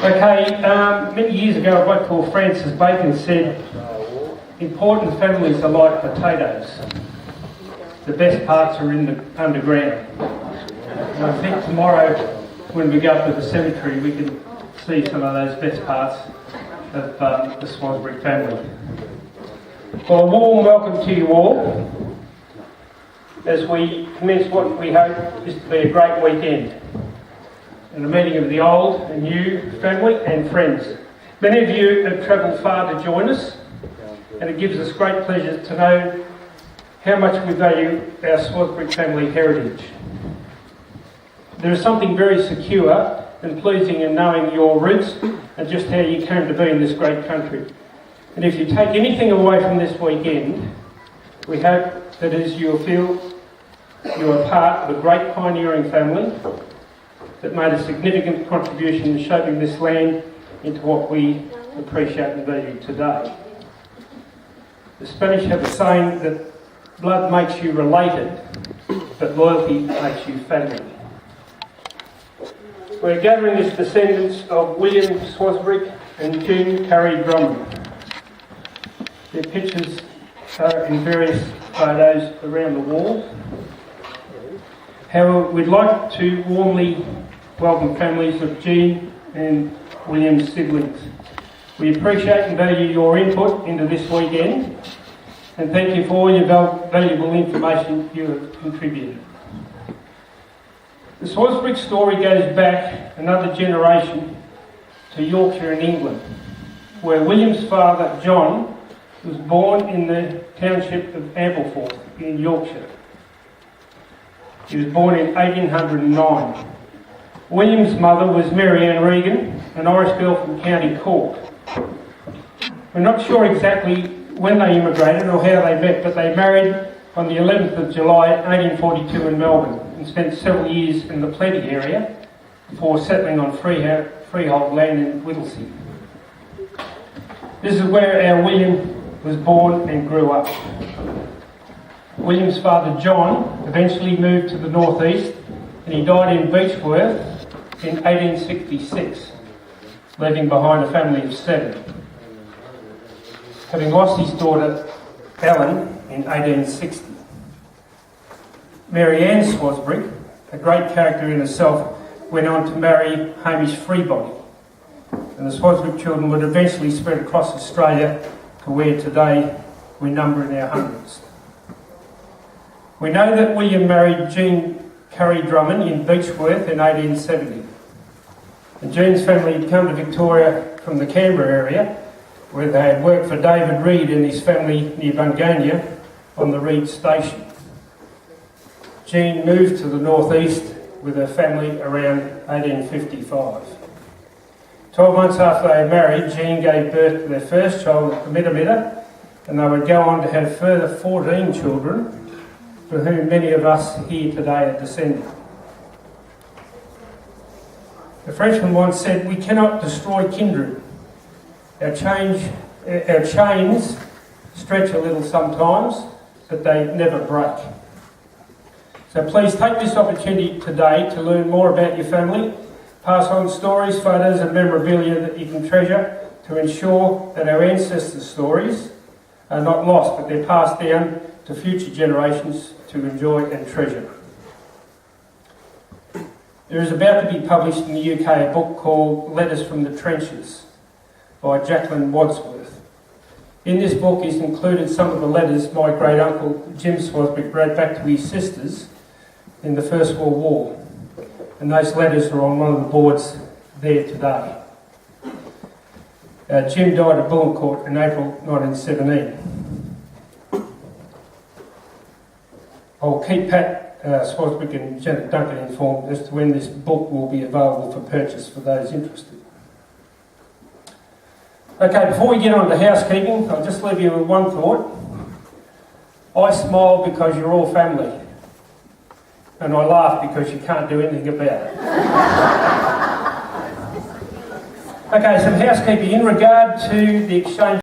Okay, many years ago a bloke called Francis Bacon said, important families are like potatoes. The best parts are in the underground. And I think tomorrow when we go up to the cemetery we can see some of those best parts of the Swasbrick family. Well, a warm welcome to you all as we commence what we hope is to be a great weekend and a meeting of the old and new family and friends. Many of you have travelled far to join us, and it gives us great pleasure to know how much we value our Swasbrick family heritage. There is something very secure and pleasing in knowing your roots and just how you came to be in this great country. And if you take anything away from this weekend, we hope that as you feel you are part of a great pioneering family that made a significant contribution in shaping this land into what we appreciate and value today. The Spanish have a saying that blood makes you related, but loyalty makes you family. We're gathering as descendants of William Swasbrick and Jean Curry Drummond. Their pictures are in various photos around the walls. However, we'd like to warmly welcome families of Jean and William's siblings. We appreciate and value your input into this weekend, and thank you for all your valuable information you have contributed. The Swasbrick story goes back another generation to Yorkshire in England, where William's father, John, was born in the township of Ampleforth in Yorkshire. He was born in 1809. William's mother was Mary Ann Regan, an Irish girl from County Cork. We're not sure exactly when they immigrated or how they met, but they married on the 11th of July 1842 in Melbourne and spent several years in the Plenty area before settling on freehold land in Whittlesea. This is where our William was born and grew up. William's father John eventually moved to the northeast and he died in Beechworth in 1866, leaving behind a family of 7. Having lost his daughter Ellen in 1860. Mary Ann Swasbrick, a great character in herself, went on to marry Hamish Freebody, and the Swasbrick children would eventually spread across Australia to where today we number in our hundreds. We know that William married Jean Curry Drummond in Beechworth in 1870. And Jean's family had come to Victoria from the Canberra area, where they had worked for David Reed and his family near Bungonia on the Reed station. Jean moved to the northeast with her family around 1855. 12 months after they had married, Jean gave birth to their first child at the Mitta, and they would go on to have further 14 children, for whom many of us here today are descended. A Frenchman once said, "We cannot destroy kindred. Our chains stretch a little sometimes, but they never break." So please take this opportunity today to learn more about your family, pass on stories, photos and memorabilia that you can treasure to ensure that our ancestors' stories are not lost, but they're passed down to future generations to enjoy and treasure. There is about to be published in the UK a book called Letters from the Trenches by Jacqueline Wadsworth. In this book is included some of the letters my great uncle Jim Swasbrick wrote back to his sisters in the First World War, and those letters are on one of the boards there today. Jim died at Bullecourt in April 1917. I'll keep Pat Swasbrick and Janet Duncan informed as to when this book will be available for purchase for those interested. Okay, before we get on to housekeeping, I'll just leave you with one thought. I smile because you're all family, and I laugh because you can't do anything about it. Okay, some housekeeping in regard to the exchange